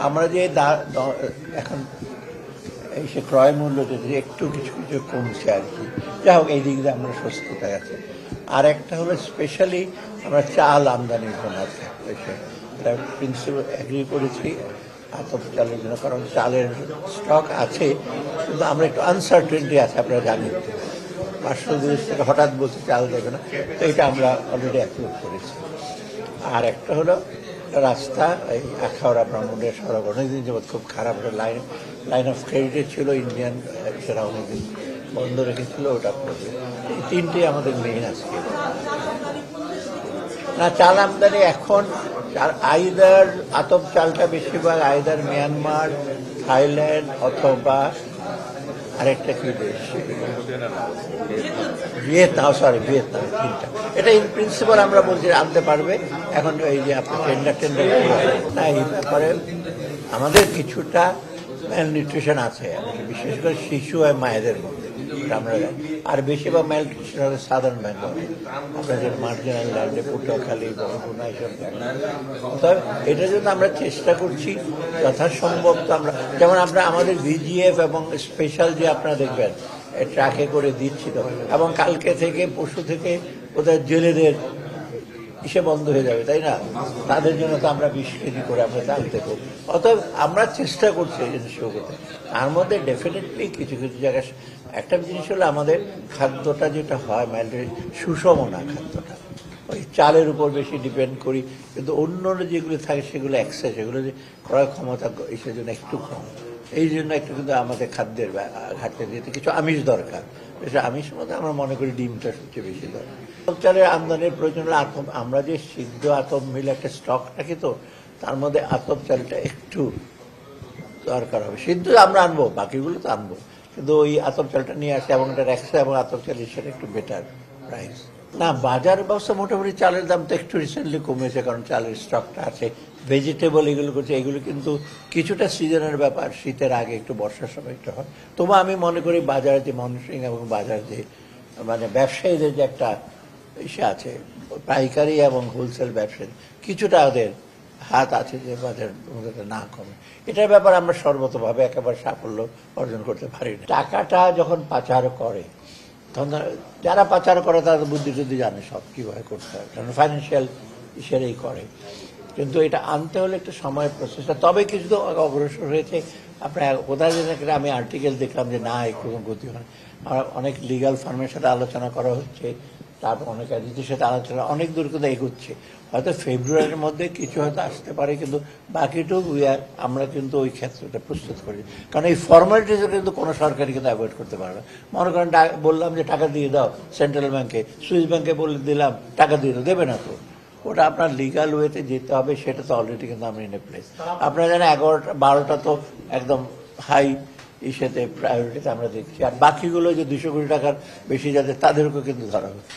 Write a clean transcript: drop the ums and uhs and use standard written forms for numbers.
আমরা যে এখন এই সে ক্রয় মূল্য যদি একটু কিছু কিছু কমছে আর কি, যাই হোক এই দিক দিয়ে আমরা স্বস্তিতায় আছি। আর একটা হলো স্পেশালি আমরা চাল আমদানির জন্য এটা প্রিন্সিপাল এগ্রি করেছি আতপ চালের জন্য, কারণ চালের স্টক আছে কিন্তু আমরা একটু আনসার্টেনটি আছে, আপনারা জানেন 500 থেকে হঠাৎ বলছে চাল দেবে না, তো এটা আমরা অলরেডি অ্যাপ্রুভ করেছি। আর একটা হলো রাস্তা, এই আখাউড়া ব্রাহ্মণের সড়ক অনেকদিন যাবৎ খুব খারাপ লাইন অফ ক্রেডিটে ছিল, ইন্ডিয়ান সেটা অনেকদিন বন্ধ রেখেছিল, ওটা করবে। এই তিনটি আমাদের মেইন আজকে। না, চাল আমদানি এখন আইদার আতপ চালটা বেশিরভাগ আইদার মিয়ানমার, থাইল্যান্ড অথবা আরেকটা কি দেশ, ভিয়েতনাম, তিনটা। এটা ইন প্রিন্সিপাল আমরা বলছি আনতে পারবে। এখন এই যে আপনি টেন্ডার না, এই ব্যাপারে আমাদের কিছুটা ম্যাল নিউট্রিশন আছে, বিশেষ করে শিশু আর মায়েদের মধ্যে আমরা জানি। আর বেশিরভাগ ম্যাল নিউট্রিশন হবে সাধারণ বেঙ্গল, আপনাদের মার্জিনাল ল্যান্ডে, পটুয়াখালী, বরগুনা এইসব জায়গায়। তবে এটার জন্য আমরা চেষ্টা করছি যথাসম্ভব। তো আমরা যেমন আমাদের ভিজিএফ এবং স্পেশাল যে আপনারা দেখবেন ট্রাকে করে দিচ্ছি, তো এবং কালকে থেকে পরশু থেকে ওদের জেলেদের ইসে বন্ধ হয়ে যাবে, তাই না? তাদের জন্য তো আমরা 20 কেজি করে আমরা চাল দেবো। অতএব আমরা চেষ্টা করছি এই জিনিসগুলো করতে। তার মধ্যে ডেফিনেটলি কিছু কিছু জায়গায় একটা জিনিস হলো আমাদের খাদ্যটা যেটা হয় সুষম না, খাদ্যটা ওই চালের উপর বেশি ডিপেন্ড করি, কিন্তু অন্য যেগুলো থাকে সেগুলো এক্সেস, সেগুলো যে ক্রয় ক্ষমতা এসের জন্য একটু কম। এই জন্য একটু কিন্তু আমাদের খাদ্যের ঘাটতি দিতে কিছু আমিষ দরকার। আমিষের মধ্যে আমরা মনে করি ডিমটা সবচেয়ে বেশি দরকার। আতপ চালের আমদানির প্রয়োজন হলে আমরা যে সিদ্ধ আতপ মিলে একটা স্টক রাখি, তো তার মধ্যে আতপ চালটা একটু দরকার হবে। সিদ্ধ আমরা আনবো, বাকিগুলো তো আনবো, কিন্তু ওই আতপ চালটা নিয়ে আসে এবং এটা রেক্সা এবং আতপ চাল সেটা একটু বেটার প্রাইস। না, বাজার ব্যবস্থা মোটামুটি চালের দাম তো একটু রিসেন্টলি কমেছে, কারণ চালের স্টকটা আছে। ভেজিটেবল এগুলো করছে, এগুলো কিন্তু কিছুটা সিজনের ব্যাপার, শীতের আগে একটু বর্ষার সময় একটু হয়। তবু আমি মনে করি বাজারে যে মনিটরিং এবং বাজার যে মানে ব্যবসায়ীদের যে একটা ইসে আছে, পাইকারি এবং হোলসেল ব্যবসায়ী কিছুটা ওদের হাত আছে যে বাজার না কমে। এটার ব্যাপার আমরা সর্বতভাবে একেবারে সাফল্য অর্জন করতে পারি না। টাকাটা যখন পাচার করে তখন যারা পাচার করে তারা বুদ্ধি টুদ্ধি জানে সব কীভাবে করতে হয়, কারণ ফাইন্যান্সিয়াল ইসেরেই করে। কিন্তু এটা আনতে হলে একটু সময় প্রসেসটা, তবে কিছু তো অগ্রসর হয়েছে। আপনার কোথায় যেন আমি আর্টিকেল দেখলাম যে না কোনো গতি হয়। অনেক লিগাল ফার্মের সাথে আলোচনা করা হচ্ছে, তারপর অনেক এজেন্সির সাথে আলোচনা অনেক দূর কিন্তু এগোচ্ছে। হয়তো ফেব্রুয়ারির মধ্যে কিছু হয়তো আসতে পারে, কিন্তু বাকিটুকু আমরা কিন্তু ওই ক্ষেত্রটা প্রস্তুত করি। কারণ এই ফর্মালিটিস কিন্তু কোনো সরকারই কিন্তু অ্যাভয়েড করতে পারবে না। মনে করেন বললাম যে টাকা দিয়ে দাও সেন্ট্রাল ব্যাংকে, সুইস ব্যাংকে বলে দিলাম টাকা দিয়ে দাও, দেবে না তো। ওটা আপনার লিগাল ওয়েতে যেতে হবে, সেটা তো অলরেডি কিন্তু আমরা ইন এ প্লেস। আপনারা জানেন 11-12টা তো একদম হাই ইসেতে প্রায়োরিটিতে আমরা দেখছি, আর বাকিগুলো যে 200 কোটি টাকার বেশি যাদের তাদেরকেও কিন্তু ধরা হচ্ছে।